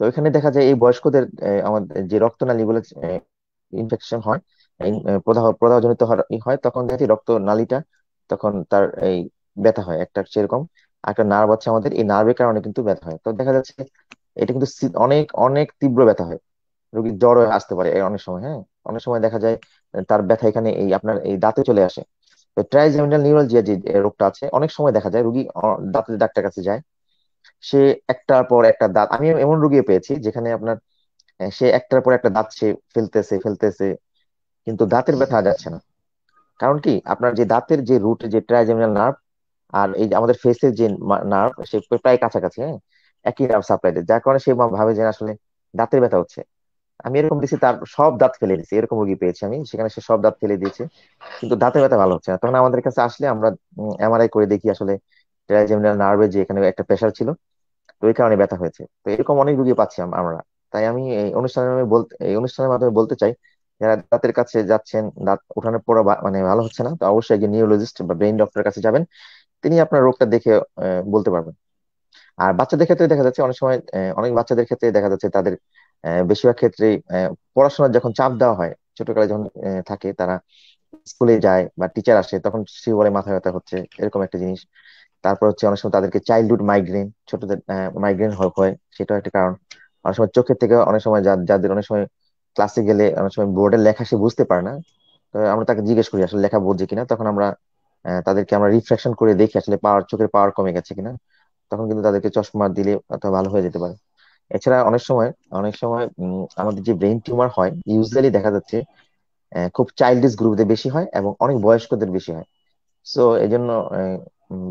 তো এখানে দেখা যায় এই বয়স্কদের আমাদের যে রক্তনালীগুলো ইনফেকশন হয়, প্রদাহ প্রদাহজনিত হয়, তখন দেখা যায় রক্তনালীটা, তখন তার এই ব্যথা হয় একটা সেরকম। একটা নার্ভ আছে আমাদের, এই নার্ভের কারণে কিন্তু ব্যথা হয়। তো দেখা যাচ্ছে এটা কিন্তু অনেক অনেক তীব্র ব্যথা হয়, রোগীর জ্বর হয়ে আসতে পারে অনেক সময়। হ্যাঁ, অনেক সময় দেখা যায় তার ব্যথা এখানে এই আপনার এই দাঁতে চলে আসে। তো ট্রাইজেমিনাল নিউরালজিয়া যে রোগটা আছে, অনেক সময় দেখা যায় রোগী দাঁতের ডাক্তার কাছে যায়, সে একটার পর একটা দাঁত, আমি এমন রোগী পেয়েছি যেখানে আপনার সে একটার পর একটা দাঁত সে ফেলতেছে ফেলতেছে, কিন্তু দাঁতের ব্যথা আর যাচ্ছে না। কারণ কি, আপনার যে দাঁতের যে রুট, যে ট্রাইজেমিনাল নার্ভ আর এই যে আমাদের ফেসের যে নার্ভ, সে প্রায় কাছাকাছি। হ্যাঁ, একই নার্ভ সাপ্লাই দেয়, যার কারণে সে ভাবে যে আসলে দাঁতের ব্যথা হচ্ছে। আমি এরকম দিছি, তার সব দাঁত ফেলে দিয়েছি, এরকম রোগী পেয়েছি আমি, সেখানে সে সব দাঁত ফেলে দিয়েছে, কিন্তু দাঁতের ব্যথা ভালো হচ্ছে না। তখন আমাদের কাছে আসলে আমরা এমআরআই করে দেখি আসলে ট্রাইজেমিনাল নার্ভে যে এখানে একটা প্রেশার ছিল, তো এই কারণে ব্যথা হয়েছে। তো এরকম অনেক রুগী পাচ্ছি আমরা। তাই আমি এই অনুষ্ঠানের মাধ্যমে বলতে চাই, যারা দাঁতের কাছে যাচ্ছেন, দাঁত ওঠানোর পর মানে ভালো হচ্ছে না, তো অবশ্যই একজন নিউরোলজিস্ট বা ব্রেইন ডক্টরের কাছে যাবেন, তিনি আপনার রোগটা দেখে বলতে পারবেন। আর বাচ্চাদের ক্ষেত্রে দেখা যাচ্ছে অনেক সময়, অনেক বাচ্চাদের ক্ষেত্রে দেখা যাচ্ছে তাদের বেশিরভাগ ক্ষেত্রে পড়াশোনার যখন চাপ দেওয়া হয়, ছোটকালে যখন থাকে, তারা স্কুলে যায় বা টিচার আসে, তখন সে বলে মাথা ব্যথা হচ্ছে, এরকম একটা জিনিস। তারপর হচ্ছে অনেক সময় তাদেরকে চাইল্ডহুড মাইগ্রেন, ছোটদের মাইগ্রেন হয়, সেটাও একটা কারণ। অনেক সময় চোখের থেকে, অনেক সময় যাদের অনেক সময় ক্লাসে গেলে অনেক সময় বোর্ডের লেখা সে বুঝতে পারে না, তো আমরা তাকে জিজ্ঞেস করি আসলে লেখা বুঝছে কিনা, তখন আমরা তাদেরকে আমরা রিফ্রাকশন করে দেখি আসলে চোখের পাওয়ার কমে গেছে কিনা, তখন কিন্তু তাদেরকে চশমা দিলে অথবা ভালো হয়ে যেতে পারে। এছাড়া অনেক সময় আমাদের যে ব্রেন টিউমার হয়, ইউজুয়ালি দেখা যাচ্ছে খুব চাইল্ডিশ গ্রুপদের বেশি হয় এবং অনেক বয়স্কদের বেশি হয়। সো এই জন্য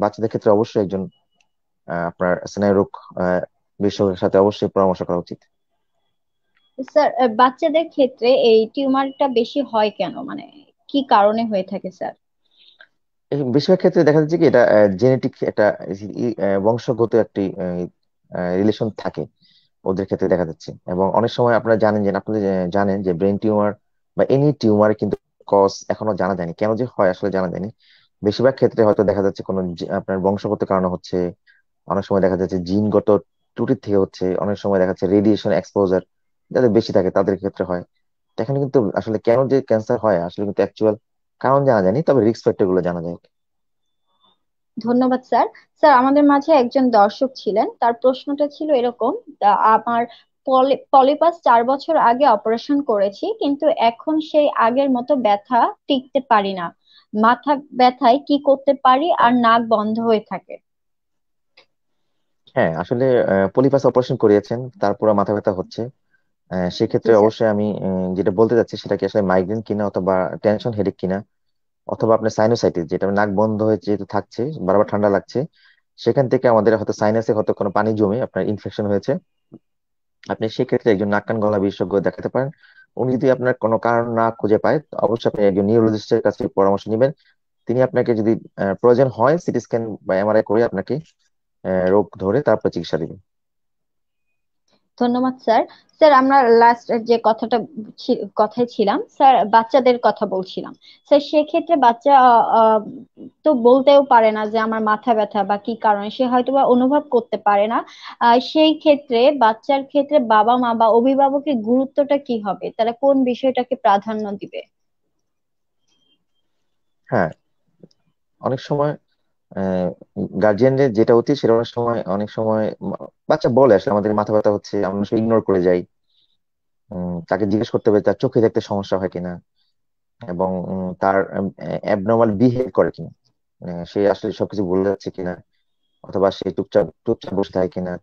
বাচ্চাদের ক্ষেত্রে অবশ্যই একজন আপনার স্নায়ুরোগ আহ, বিশেষজ্ঞের সাথে অবশ্যই পরামর্শ করা উচিত। স্যার, বাচ্চাদের ক্ষেত্রে এই টিউমারটা বেশি হয় কেন, মানে কি কারণে হয়ে থাকে স্যার? এই বেশিরভাগ ক্ষেত্রে দেখা যাচ্ছে কি এটা জেনেটিক একটা বংশগত একটি রিলেশন থাকে ওদের ক্ষেত্রে দেখা যাচ্ছে। এবং অনেক সময় আপনারা জানেন যে জানেন যে ব্রেন টিউমার বা এনি টিউমার কিন্তু কজ এখনো জানা যায়নি, কেন যে হয় আসলে জানা যায়নি। বেশিরভাগ ক্ষেত্রে হয়তো দেখা যাচ্ছে কোনো আপনার বংশগত কারণে হচ্ছে, অনেক সময় দেখা যাচ্ছে জিনগত ত্রুটির থেকে হচ্ছে, অনেক সময় দেখা যাচ্ছে রেডিয়েশন এক্সপোজার যাদের বেশি থাকে তাদের ক্ষেত্রে হয়। তো এখানে কিন্তু আসলে কেন যে ক্যান্সার হয় আসলে কিন্তু অ্যাকচুয়াল কারণ জানা যায়নি, তবে রিস্ক ফ্যাক্টর গুলো জানা যায়। ধন্যবাদ স্যার। স্যার, আমাদের মাঝে একজন দর্শক ছিলেন, তার প্রশ্নটা ছিল এরকম: আমার পলিপাস 4 বছর আগে অপারেশন করেছি, কিন্তু এখন সেই আগের মতো ব্যথা টিকতে পারি না। মাথা ব্যথায় কি করতে পারি, আর নাক বন্ধ হয়ে থাকে। হ্যাঁ, আসলে পলিপাস অপারেশন করিয়েছেন, তারপর মাথা ব্যথা হচ্ছে। জি সেক্ষেত্রে স্যার। অবশ্যই আমি যেটা বলতে চাচ্ছি সেটা কি আসলে মাইগ্রেন কিনা, অথবা টেনশন হেডেক কিনা, অথবা আপনার সাইনোসাইটিস, যেটা নাক বন্ধ হয়ে যেহেতু থাকছে, বারবার ঠান্ডা লাগছে, সেখান থেকে আমাদের হয়তো সাইনাসে হয়তো কোনো পানি জমে আপনার ইনফেকশন হয়েছে। আপনি সেক্ষেত্রে একজন নাক কান গলা বিশেষজ্ঞ দেখাতে পারেন। উনি যদি আপনার কোনো কারণ না খুঁজে পায়, তো অবশ্যই আপনি একজন নিউরোলজিস্টের কাছে পরামর্শ নেবেন। তিনি আপনাকে যদি প্রয়োজন হয় সিটি স্ক্যান বা এমআরআই করে আপনাকে রোগ ধরে তারপর চিকিৎসা দিবেন। ধন্যবাদ স্যার। স্যার, আমরা লাস্ট যে কথায় ছিলাম স্যার, বাচ্চাদের কথা বলছিলাম। স্যার, সেক্ষেত্রে বাচ্চা তো বলতেও পারে না যে আমার মাথা ব্যথা বা কি কারণে, সে হয়তো বা অনুভব করতে পারে না। সেই ক্ষেত্রে বাচ্চার ক্ষেত্রে বাবা মা বা অভিভাবকের গুরুত্বটা কি হবে, তারা কোন বিষয়টাকে প্রাধান্য দিবে? হ্যাঁ, অনেক সময় গার্জিয়ানদের যেটা উচিত সেটা অনেক সময় বাচ্চা বলে আসলে আমাদের মাথা ব্যথা হচ্ছে, আমরা ইগনোর করে যাই। তাকে জিজ্ঞেস করতে হবে তার চোখে দেখতে সমস্যা হয় কিনা, এবং তার অ্যাবনর্মাল বিহেভ করে কিনা, সে আসলে সবকিছু ভুলে যাচ্ছে কিনা, অথবা সে চুপচাপ চুপচাপ বসে থাকে কিনা,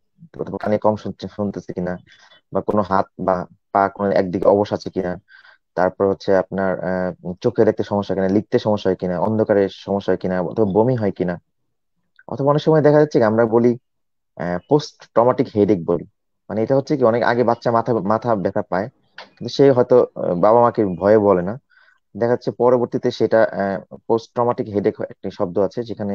অথবা কানে কম শুনতেছে কিনা, বা কোনো হাত বা পা কোনো একদিকে অবশ আছে কিনা। তারপর হচ্ছে আপনার চোখে দেখতে সমস্যা হয় কিনা, লিখতে সমস্যা হয় কিনা, অন্ধকারে সমস্যা হয় কিনা, অথবা বমি হয় কিনা। অথবা অনেক সময় দেখা যাচ্ছে কি আমরা বলি পোস্ট ট্রমাটিক হেডেক বলি। মানে এটা হচ্ছে কি অনেক আগে বাচ্চা মাথা মাথা ব্যথা পায়, কিন্তু সে হয়তো বাবা মাকে ভয়ে বলে না। দেখা যাচ্ছে পরবর্তীতে সেটা পোস্ট ট্রমাটিক হেডেক একটি শব্দ আছে, যেখানে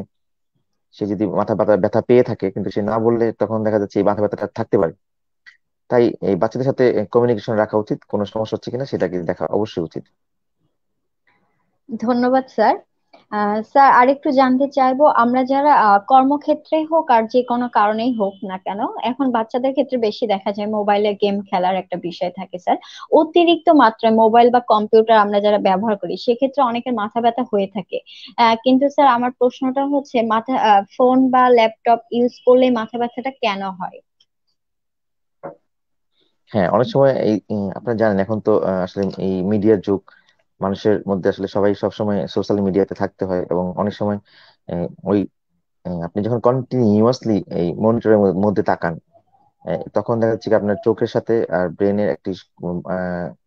সে যদি মাথা ব্যথা ব্যথা পেয়ে থাকে কিন্তু সে না বললে তখন দেখা যাচ্ছে এই মাথা ব্যথাটা থাকতে পারে। তাই এই বাচ্চাদের সাথে কমিউনিকেশন রাখা উচিত, কোনো সমস্যা হচ্ছে কিনা সেটাকে দেখা অবশ্যই উচিত। ধন্যবাদ স্যার। স্যার আরেকটু জানতে চাইবো, আমরা যারা কর্মক্ষেত্রে হোক আর যে কোনো কারণেই হোক না কেন, এখন বাচ্চাদের ক্ষেত্রে বেশি দেখা যায় মোবাইলে গেম খেলার একটা বিষয় থাকে স্যার। অতিরিক্ত মাত্রায় মোবাইল বা কম্পিউটার আমরা যারা ব্যবহার করি সেক্ষেত্রে অনেকের মাথা ব্যথা হয়ে থাকে। কিন্তু স্যার আমার প্রশ্নটা হচ্ছে, মাথা ফোন বা ল্যাপটপ ইউজ করলে মাথা ব্যথাটা কেন হয়? হ্যাঁ, অনেক সময় এই আপনারা জানেন এখন তো আসলে এই মিডিয়ার যুগ, মানুষের মধ্যে আসলে সবাই সবসময় সোশ্যাল মিডিয়াতে থাকতে হয়, এবং অনেক সময় ওই আপনি যখন কন্টিনিউয়াসলি এই মনিটরের মধ্যে তাকান, তখন দেখা যাচ্ছে কি আপনার চোখের সাথে আর ব্রেনের একটি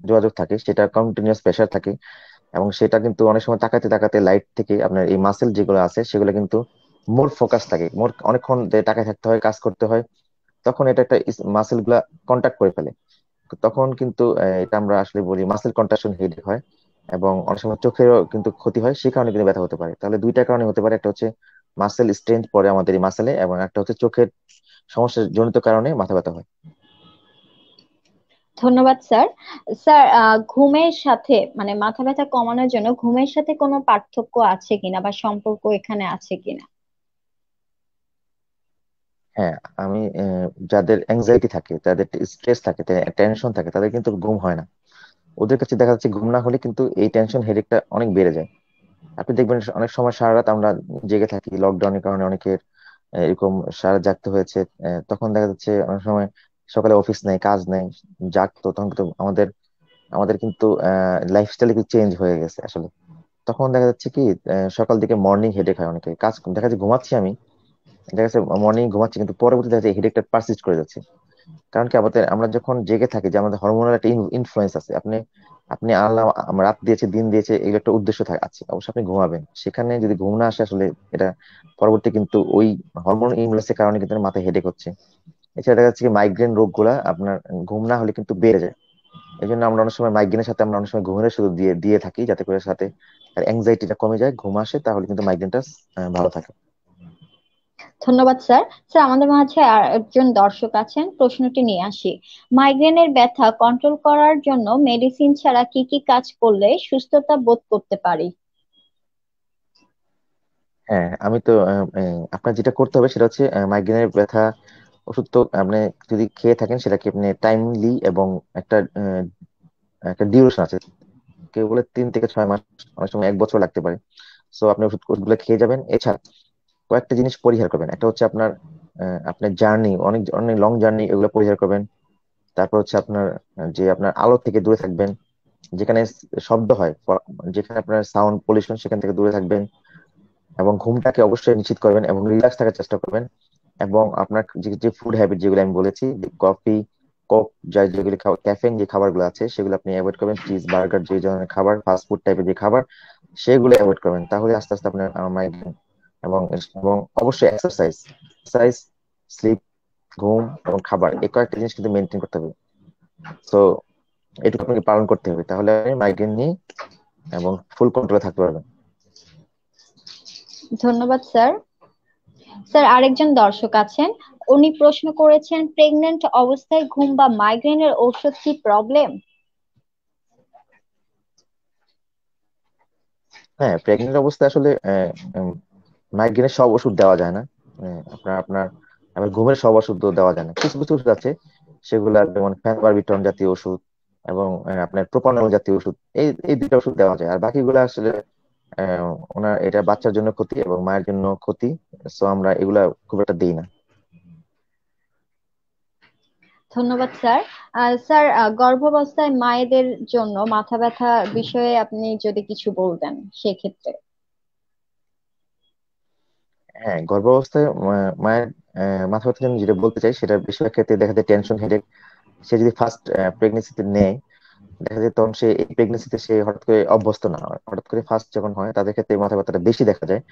যোগাযোগ থাকে, সেটা কন্টিনিউয়াস প্রেশার থাকে। এবং সেটা কিন্তু অনেক সময় তাকাতে তাকাতে লাইট থেকে আপনার এই মাসেল যেগুলো আছে সেগুলো কিন্তু মোর ফোকাস থাকে, মোর অনেকক্ষণ তাকায় থাকতে হয়, কাজ করতে হয়। তখন এটা একটা মাসেল গুলা কন্ট্যাক্ট করে ফেলে। তো তখন কিন্তু এটা আমরা আসলে বলি মাসেল কন্ট্রাকশন হেডেক হয়। এবং অনেক সময় চোখেরও কিন্তু ক্ষতি হয়, সে কারণে কিন্তু ব্যথা হতে পারে। তাহলে দুইটা কারণে হতে পারে, একটা হচ্ছে মাসেল স্ট্রেংথ পড়ে আমাদের এই মাসেলে, এবং একটা হচ্ছে চোখের সমস্যা জনিত কারণে মাথা ব্যথা হয়। ধন্যবাদ স্যার। স্যার ঘুমের সাথে মানে মাথা ব্যথা কমানোর জন্য ঘুমের সাথে কোনো পার্থক্য আছে কিনা বা সম্পর্ক এখানে আছে কিনা? হ্যাঁ, আমি যাদের অ্যাংজাইটি থাকে, যাদের স্ট্রেস থাকে, টেনশন থাকে, তাদের কিন্তু ঘুম হয় না। ওদের কাছে দেখা যাচ্ছে ঘুম না হলে কিন্তু এই টেনশন হেডেকটা অনেক বেড়ে যায়। আপনি দেখবেন অনেক সময় সারা রাত আমরা জেগে থাকি, লকডাউনের কারণে অনেকের এরকম সারা রাত জাগতে হয়েছে। তখন দেখা যাচ্ছে অনেক সময় সকালে অফিস নেই, কাজ নেই, জাগতো তখন কিন্তু আমাদের আমাদের কিন্তু লাইফস্টাইল একটু চেঞ্জ হয়ে গেছে আসলে। তখন দেখা যাচ্ছে কি সকাল দিকে মর্নিং হেডেক হয় অনেকে, কাজ দেখা যাচ্ছে ঘুমাচ্ছি আমি, দেখা যাচ্ছে মর্নিং ঘুমাচ্ছি কিন্তু পরবর্তী দেখা যাচ্ছে হেডেকটা পারসিস্ট করে যাচ্ছে। কারণ কি আমাদের আমরা যখন জেগে থাকি যে আমাদের হরমোনাল একটা ইনফ্লুয়েন্স আছে। আপনি আপনি আল্লাহ রাত দিয়েছে, দিন দিয়েছে, এগুলো একটা উদ্দেশ্য থাকে আছে, অবশ্যই আপনি ঘুমাবেন। সেখানে যদি ঘুম না আসে আসলে এটা পরবর্তী কিন্তু ওই হরমোন ইমব্যালেন্সের কারণে কিন্তু মাথায় হেডেক হচ্ছে। এছাড়া দেখা যাচ্ছে কি মাইগ্রেন রোগ গুলা আপনার ঘুম না হলে কিন্তু বেড়ে যায়। এই জন্য আমরা অনেক সময় মাইগ্রেনের সাথে আমরা অনেক সময় ঘুমের ওষুধ দিয়ে দিয়ে থাকি, যাতে করে সাথে তার অ্যাংজাইটিটা কমে যায়, ঘুম আসে, তাহলে কিন্তু মাইগ্রেনটা ভালো থাকে। ধন্যবাদ স্যার। স্যার আমাদের মাঝে আর একজন দর্শক আছেন, প্রশ্নটি নিয়ে আসি। মাইগ্রেনের ব্যথা কন্ট্রোল করার জন্য মেডিসিন ছাড়া কি কি কাজ করলে সুস্থতা বোধ করতে পারি? হ্যাঁ, আমি তো আপনার যেটা করতে হবে সেটা হচ্ছে মাইগ্রেনের ব্যথা ওষুধ তো আপনি যদি খেয়ে থাকেন সেটাকে আপনি টাইমলি এবং একটা একটা ডিউরেশন আছে। কেউ বলে 3 থেকে 6 মাস, অনেক সময় 1 বছর লাগতে পারে। সো আপনি ওষুধগুলো খেয়ে যাবেন। এছাড়া কয়েকটা জিনিস পরিহার করবেন। একটা হচ্ছে আপনার আপনার জার্নি, অনেক অনেক লং জার্নি, এগুলো পরিহার করবেন। তারপর হচ্ছে আপনার যে আপনার আলো থেকে দূরে থাকবেন, যেখানে শব্দ হয়, যেখানে আপনার সাউন্ড পলিউশন, সেখান থেকে দূরে থাকবেন। এবং ঘুমটাকে অবশ্যই নিশ্চিত করবেন এবং রিল্যাক্স থাকার চেষ্টা করবেন। এবং আপনার যে যে ফুড হ্যাবিট যেগুলো আমি বলেছি, কফি, কোক, যেগুলি ক্যাফেন যে খাবারগুলো আছে সেগুলো আপনি অ্যাভয়েড করবেন। চিজ, বার্গার, যে ধরনের খাবার, ফাস্ট ফুড টাইপের যে খাবার, সেগুলো অ্যাভয়েড করবেন। তাহলে আস্তে আস্তে আপনার মাইগ্রেন এবং এবং অবশ্যই এক্সারসাইজ, এক্সারসাইজ, স্লিপ, ঘুম এবং খাবার, এই কয়েকটা জিনিস কিন্তু মেনটেন করতে হবে। তো এটুকু আপনাকে পালন করতে হবে, তাহলে আপনি মাইগ্রেন নিয়ে এবং ফুল কন্ট্রোলে থাকতে পারবেন। ধন্যবাদ স্যার। স্যার আরেকজন দর্শক আছেন, উনি প্রশ্ন করেছেন, প্রেগন্যান্ট অবস্থায় ঘুম বা মাইগ্রেনের ঔষধ কি প্রবলেম? হ্যাঁ, প্রেগনেন্ট অবস্থায় আসলে মাইগ্রেনের সব ওষুধ দেওয়া যায় না। আপনার আপনার আবার ঘুমের সব ওষুধ দেওয়া যায় না। কিছু কিছু ওষুধ আছে সেগুলা, যেমন ফেনবারবিটন জাতীয় ওষুধ এবং আপনার প্রোপানল জাতীয় ওষুধ, এই এই দুইটা ওষুধ দেওয়া যায়। আর বাকিগুলো আসলে আহ, ওনার এটা বাচ্চার জন্য ক্ষতি এবং মায়ের জন্য ক্ষতি। সো আমরা এগুলা খুব একটা দিই না। ধন্যবাদ স্যার। স্যার, গর্ভাবস্থায় মায়েদের জন্য মাথা ব্যথা বিষয়ে আপনি যদি কিছু বলতেন সেক্ষেত্রে। হ্যাঁ, গর্ভাবস্থায় মায়ের মাথা ব্যথার জন্য যেটা বলতে চাই, সেটা বেশিরভাগ ক্ষেত্রে দেখা যায় টেনশন হেডেক। সে যদি ফার্স্ট প্রেগনেন্সিতে নেয়, দেখা যায় তখন সে এই প্রেগনেন্সিতে সে হঠাৎ করে অভ্যস্ত না হয়, হঠাৎ করে ফার্স্ট যখন হয় তাদের ক্ষেত্রে মাথা ব্যথাটা বেশি দেখা যায়।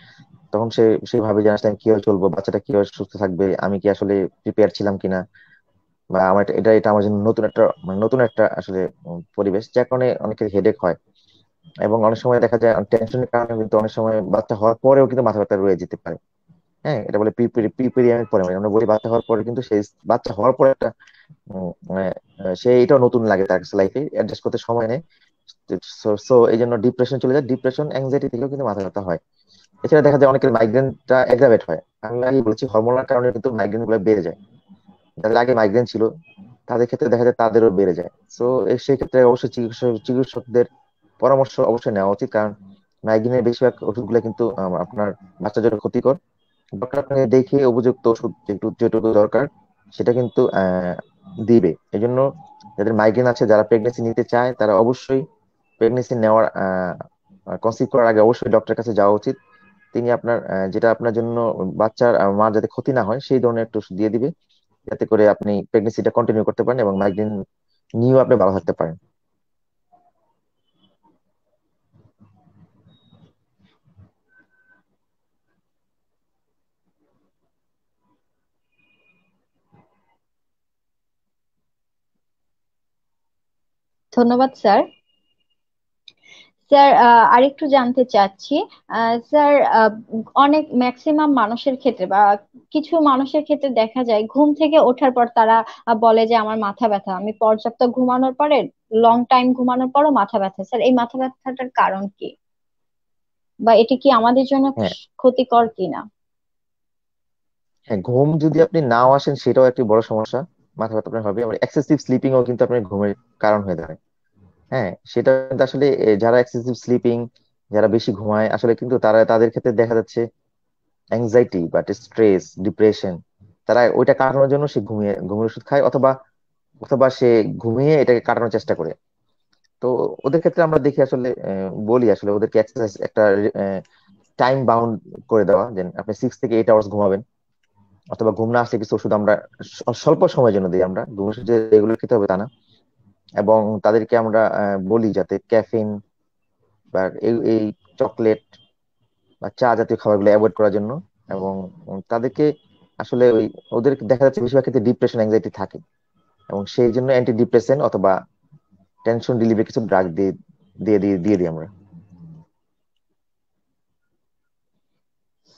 তখন সে ভাবে যে আসলে আমি কিভাবে চলবো, বাচ্চাটা কিভাবে সুস্থ থাকবে, আমি কি আসলে প্রিপেয়ার ছিলাম কিনা, বা আমার এটা এটা আমার জন্য নতুন একটা নতুন একটা আসলে পরিবেশ, যার কারণে অনেকের হেডেক হয়। এবং অনেক সময় দেখা যায় টেনশনের কারণে কিন্তু অনেক সময় বাচ্চা হওয়ার পরেও কিন্তু মাথা ব্যথা রয়ে যেতে পারে। হ্যাঁ, এটা বলে প্রিপেরিয়ামের পরে, মানে আমরা বলি বাচ্চা হওয়ার পরে, কিন্তু সেই বাচ্চা হওয়ার পরে একটা মানে সে এটাও নতুন লাগে তার কাছে, লাইফে অ্যাডজাস্ট করতে সময় নেই। সো এই জন্য ডিপ্রেশন চলে যায়, ডিপ্রেশন অ্যাংজাইটি থেকেও কিন্তু মাথা ব্যথা হয়। এছাড়া দেখা যায় অনেকের মাইগ্রেনটা এগ্রাভেট হয়। আমি আগে বলেছি হরমোনাল কারণে কিন্তু মাইগ্রেন গুলো বেড়ে যায়। যাদের আগে মাইগ্রেন ছিল তাদের ক্ষেত্রে দেখা যায় তাদেরও বেড়ে যায়। তো সেই ক্ষেত্রে অবশ্যই চিকিৎসকদের পরামর্শ অবশ্যই নেওয়া উচিত, কারণ মাইগ্রেনের বেশিরভাগ ওষুধগুলো কিন্তু আপনার বাচ্চার জন্য ক্ষতিকর। ডক্টর আপনাকে দেখে উপযুক্ত ওষুধ যেটুকু দরকার সেটা কিন্তু দিবে। এই জন্য যাদের মাইগ্রেন আছে, যারা প্রেগনেন্সি নিতে চায়, তারা অবশ্যই প্রেগনেন্সি নেওয়ার কনসিভ করার আগে অবশ্যই ডক্টরের কাছে যাওয়া উচিত। তিনি আপনার যেটা আপনার জন্য বাচ্চার মার যাতে ক্ষতি না হয় সেই ধরনের একটা ওষুধ দিয়ে দিবে, যাতে করে আপনি প্রেগনেন্সিটা কন্টিনিউ করতে পারেন এবং মাইগ্রেন নিয়েও আপনি ভালো থাকতে পারেন। ধন্যবাদ স্যার। স্যার, আরেকটু জানতে চাচ্ছি। স্যার, অনেক ম্যাক্সিমাম মানুষের ক্ষেত্রে বা কিছু মানুষের ক্ষেত্রে দেখা যায় ঘুম থেকে ওঠার পর তারা বলে যে আমার মাথা ব্যথা, আমি পর্যাপ্ত ঘুমানোর পরে লং টাইম ঘুমানোর পরও মাথা ব্যথা। স্যার, এই মাথা ব্যথাটার কারণ কি, বা এটি কি আমাদের জন্য হ্যাঁ, ক্ষতিকর কিনা? হ্যাঁ, ঘুম যদি আপনি নাও আসেন সেটাও একটি বড় সমস্যা। মাথা ব্যথা আপনার হবে, আবার এক্সেসিভ স্লিপিং ও কিন্তু আপনার ঘুমের কারণ হয়ে দাঁড়ায়। হ্যাঁ, সেটা কিন্তু আসলে যারা এক্সেসিভ স্লিপিং, যারা বেশি ঘুমায়, আসলে কিন্তু তাদের ক্ষেত্রে দেখা যাচ্ছে অ্যাংজাইটি বা স্ট্রেস, ডিপ্রেশন, তারা ওইটা কাটানোর জন্য সে ঘুমের ওষুধ খায়, অথবা অথবা সে ঘুমিয়ে এটাকে কাটানোর চেষ্টা করে। তো ওদের ক্ষেত্রে আমরা দেখি আসলে বলি আসলে ওদেরকে এক্সারসাইজ একটা টাইম বাউন্ড করে দেওয়া, যে আপনি 6 থেকে 8 আওয়ার্স ঘুমাবেন, অথবা ঘুম না আসলে কিছু ওষুধ আমরা স্বল্প সময়ের জন্য দিই। আমরা ঘুমের ওষুধ যে রেগুলার খেতে হবে তা না। এবং তাদেরকে আমরা বলি যাতে ক্যাফিন বা এই চকলেট বা চা জাতীয় খাবারগুলো অ্যাভয়েড করার জন্য। এবং তাদেরকে আসলে ওদের দেখা যাচ্ছে বেশিরভাগ ক্ষেত্রে ডিপ্রেশন অ্যাংজাইটি থাকে, এবং সেই জন্য অ্যান্টি ডিপ্রেসেন্ট অথবা টেনশন রিলিফের কিছু ড্রাগ দিয়ে দিই আমরা।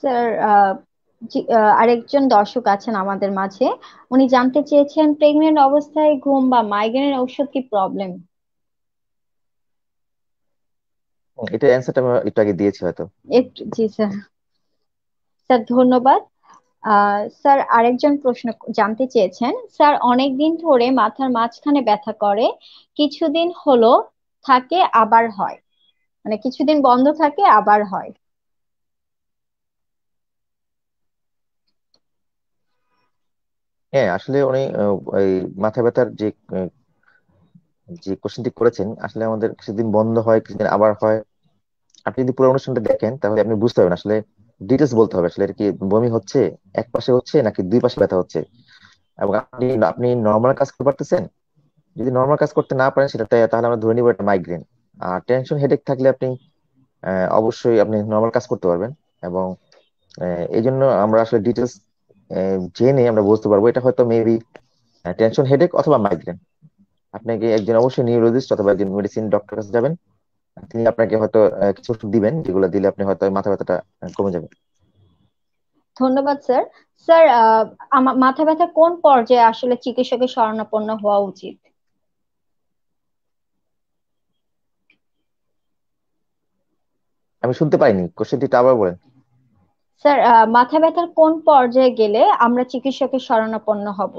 স্যার, আরেকজন দর্শক আছেন আমাদের মাঝে। উনি জানতে চেয়েছেন প্রেগনেন্ট অবস্থায় ঘুম বা মাইগ্রেনের ঔষধ কি প্রবলেম? এটা অ্যান্সারটা আমি একটু আগে দিয়েছি হয়তো। একটু, জি স্যার। স্যার, ধন্যবাদ। স্যার, আরেকজন প্রশ্ন জানতে চেয়েছেন। স্যার, অনেক দিন ধরে মাথার মাঝখানে ব্যথা করে, কিছুদিন হলো থাকে আবার হয়, মানে কিছুদিন বন্ধ থাকে আবার হয়। হ্যাঁ, আসলে উনি এই মাথা ব্যথার যে কোশ্চেনটি করেছেন, আসলে আমাদের কিছুদিন বন্ধ হয়, কিছুদিন আবার হয়। আপনি যদি পুরো অনুষ্ঠানটা দেখেন তাহলে আপনি বুঝতে পারবেন আসলে। ডিটেলস বলতে হবে আসলে এটা কি বমি হচ্ছে, এক পাশে হচ্ছে নাকি দুই পাশে ব্যথা হচ্ছে, এবং আপনি আপনি নর্মাল কাজ করতে পারতেছেন। যদি নর্মাল কাজ করতে না পারেন সেটা, তাহলে আমরা ধরে নিব এটা মাইগ্রেন। আর টেনশন হেডেক থাকলে আপনি অবশ্যই আপনি নর্মাল কাজ করতে পারবেন। এবং এই জন্য আমরা আসলে ডিটেলস জেনে আমরা বুঝতে পারবো এটা হয়তো মেবি টেনশন হেডেক অথবা মাইগ্রেন। আপনাকে একজন অবশ্যই নিউরোলজিস্ট অথবা একজন মেডিসিন ডক্টর কাছে যাবেন। তিনি আপনাকে হয়তো কিছু ওষুধ দিবেন, যেগুলো দিলে আপনি হয়তো মাথা ব্যথাটা কমে যাবে। ধন্যবাদ স্যার। স্যার, আমার মাথা ব্যথা কোন পর্যায়ে আসলে চিকিৎসকের শরণাপন্ন হওয়া উচিত? আমি শুনতে পাইনি, কোশ্চেনটি আবার বলেন। স্যার, মাথা ব্যথার কোন পর্যায়ে গেলে আমরা চিকিৎসকের শরণাপন্ন হব?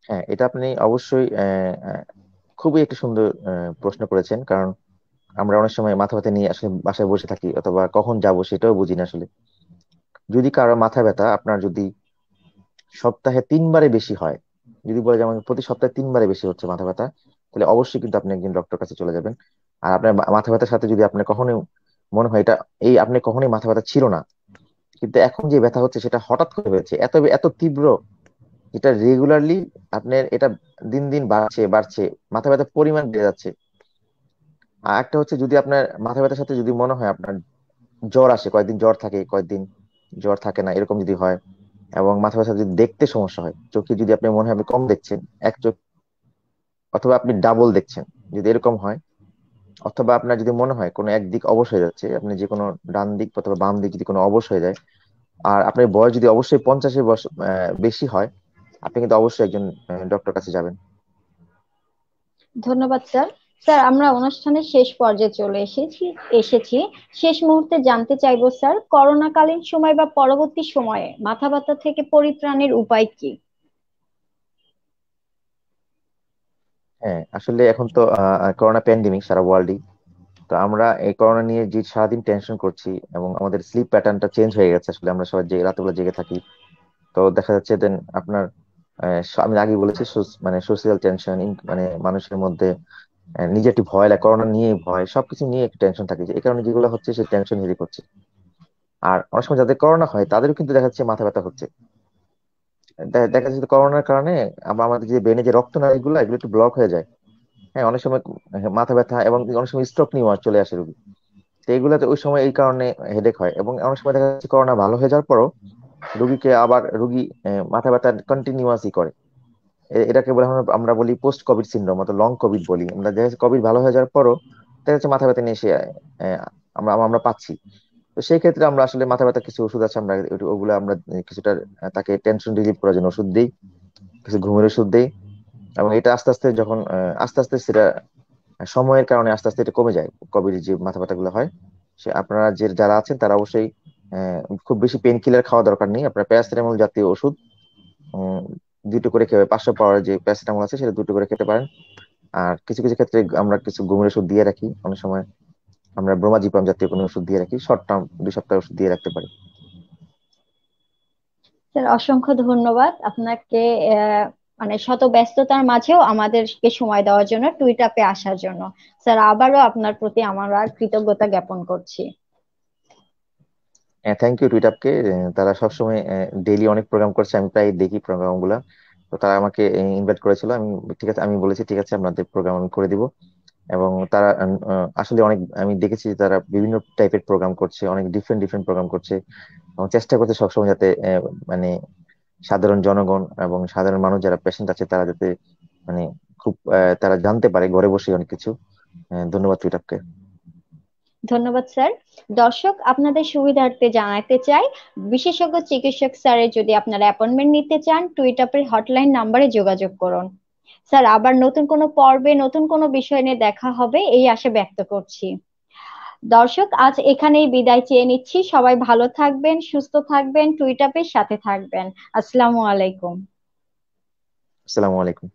হ্যাঁ, এটা আপনি অবশ্যই খুবই একটা সুন্দর প্রশ্ন করেছেন। কারণ আমরা অনেক সময় মাথা ব্যথা নিয়ে আসলে বাসায় বসে থাকি, অথবা কখন যাব সেটাও বুঝি না আসলে। যদি কারো মাথা ব্যথা আপনার যদি সপ্তাহে 3বারে বেশি হয়, যদি বলে যে আমাকে প্রতি সপ্তাহে 3বারে বেশি হচ্ছে মাথা ব্যথা, তাহলে অবশ্যই কিন্তু আপনি একজন ডক্টর কাছে চলে যাবেন। আর আপনার মাথা ব্যথার সাথে যদি আপনার কখনোই মনে হয় এটা আপনি কখনোই মাথা ব্যথা ছিল না, কিন্তু এখন যে ব্যথা হচ্ছে সেটা হঠাৎ করে হয়েছে, এত এত তীব্র, যেটা রেগুলারলি আপনার এটা দিন দিন বাড়ছে বাড়ছে, মাথা ব্যথার পরিমাণ বেড়ে যাচ্ছে। আর একটা হচ্ছে যদি আপনার মাথা ব্যথার সাথে যদি মনে হয় আপনার জ্বর আসে, কয়েকদিন জ্বর থাকে, কয়েকদিন জ্বর থাকে না, এরকম যদি হয়, এবং মাথা ব্যথা যদি দেখতে সমস্যা হয়, চোখে যদি আপনি মনে হয় আপনি কম দেখছেন এক চোখ, অথবা আপনি ডাবল দেখছেন, যদি এরকম হয়, অথবা আপনার যদি মনে হয় কোনো একদিক অবশ হয়ে যাচ্ছে, আপনি যে কোনো ডান দিক অথবা বাম দিক যদি কোনো অবশ হয়ে যায়, আর আপনার বয়স যদি অবশ্যই 50-এর বয়স বেশি হয়, আপনি কিন্তু অবশ্যই একজন ডক্টর কাছে যাবেন। ধন্যবাদ স্যার। স্যার, আমরা অনুষ্ঠানের শেষ পর্যায়ে চলে এসেছি। শেষ মুহূর্তে জানতে চাইবো স্যার, করোনাকালীন সময় বা পরবর্তী সময়ে মাথা ব্যথা থেকে পরিত্রাণের উপায় কি? হ্যাঁ, আসলে এখন তো করোনা প্যান্ডেমিক সারা ওয়ার্ল্ডই। তো আমরা এই করোনা নিয়ে যে সারাদিন টেনশন করছি, এবং আমাদের স্লিপ প্যাটার্নটা চেঞ্জ হয়ে গেছে, আসলে আমরা সবাই যে রাতবেলা জেগে থাকি। তো দেখা যাচ্ছে দেন আপনার আমি আগে বলেছি মানে সোশিয়াল টেনশন, মানে মানুষের মধ্যে নিজে একটি ভয় লাগে, করোনা নিয়ে ভয়, সবকিছু নিয়ে একটু টেনশন থাকে, যে এই কারণে যেগুলো হচ্ছে সেই টেনশন হেরি করছে। আর অনেক সময় যাদের করোনা হয় তাদেরও কিন্তু দেখা যাচ্ছে মাথা ব্যথা হচ্ছে। দেখা যাচ্ছে করোনার কারণে আমাদের যে ব্রেনে যে রক্তনালী গুলো, এগুলো একটু ব্লক হয়ে যায়। হ্যাঁ, অনেক সময় মাথা ব্যথা, এবং অনেক সময় স্ট্রোক নিয়ে চলে আসে রোগী। তো এগুলোতে ওই সময় এই কারণে হেডেক হয়, এবং অনেক সময় দেখা যাচ্ছে করোনা ভালো হয়ে যাওয়ার পরও রুগীকে আবার রুগী মাথা ব্যথা কন্টিনিউয়াসই করে। এটাকে বলে আমরা বলি পোস্ট কোভিড সিনড্রোম, অথবা লং কোভিড বলি আমরা। দেখা যাচ্ছে কোভিড ভালো হয়ে যাওয়ার পরও দেখা যাচ্ছে মাথা ব্যথা নিয়ে এসে আমরা আমরা পাচ্ছি। তো সেই ক্ষেত্রে আমরা আসলে মাথা ব্যথার কিছু ওষুধ আছে, আমরা ওগুলো আমরা কিছুটা তাকে টেনশন রিলিভ করার জন্য ওষুধ দিই, কিছু ঘুমের ওষুধ দিই। এবং এটা আস্তে আস্তে যখন আস্তে আস্তে সেটা সময়ের কারণে আস্তে আস্তে এটা কমে যায়, কোভিড যে মাথা ব্যথা গুলো হয়। সে আপনারা যে যারা আছেন তারা অবশ্যই খুব বেশি পেন কিলার খাওয়া দরকার নেই। আপনার প্যারাসিটামল জাতীয় ওষুধ উম, দুটো করে খেয়ে, 500 পাওয়ার যে প্যারাসিটামল আছে সেটা দুটো করে খেতে পারেন। আর কিছু কিছু ক্ষেত্রে আমরা কিছু ঘুমের ওষুধ দিয়ে রাখি, অনেক সময় আমরা ব্রোমাজিপাম জাতীয় কোনো ওষুধ দিয়ে রাখি, শর্ট টার্ম 2 সপ্তাহ ওষুধ দিয়ে রাখতে পারি। স্যার, অসংখ্য ধন্যবাদ আপনাকে। মানে শত ব্যস্ততার মাঝেও আমাদেরকে সময় দেওয়ার জন্য, টুইটাপে আসার জন্য। স্যার, আবারও আপনার প্রতি আমরা কৃতজ্ঞতা জ্ঞাপন করছি। থ্যাংক ইউ টুইটাপকে। তারা সবসময় ডেইলি অনেক প্রোগ্রাম করছে, আমি প্রায় দেখি প্রোগ্রাম গুলা। তো তারা আমাকে ইনভাইট করেছিল, আমি ঠিক আছে, আমি বলেছি ঠিক আছে আপনাদের প্রোগ্রাম আমি করে দিব। এবং তারা আসলে অনেক, আমি দেখেছি যে তারা বিভিন্ন টাইপের প্রোগ্রাম করছে, অনেক ডিফারেন্ট ডিফারেন্ট প্রোগ্রাম করছে, এবং চেষ্টা করছে সবসময় যাতে মানে সাধারণ জনগণ এবং সাধারণ মানুষ যারা পেশেন্ট আছে তারা যাতে মানে খুব তারা জানতে পারে ঘরে বসে অনেক কিছু। ধন্যবাদ টুইটারকে। ধন্যবাদ স্যার। দর্শক, আপনাদের সুবিধার্থে জানাতে চাই, বিশেষজ্ঞ চিকিৎসক স্যারের যদি আপনারা অ্যাপয়েন্টমেন্ট নিতে চান, টুইটাপের হটলাইন নাম্বারে যোগাযোগ করুন। স্যার, আবার নতুন কোনো পর্বে নতুন কোনো বিষয় নিয়ে দেখা হবে এই আশা ব্যক্ত করছি। দর্শক, আজ এখানেই বিদায় চেয়ে নিচ্ছি। সবাই ভালো থাকবেন, সুস্থ থাকবেন, টুইটাপের সাথে থাকবেন। আসসালামু আলাইকুম। আসসালামু আলাইকুম।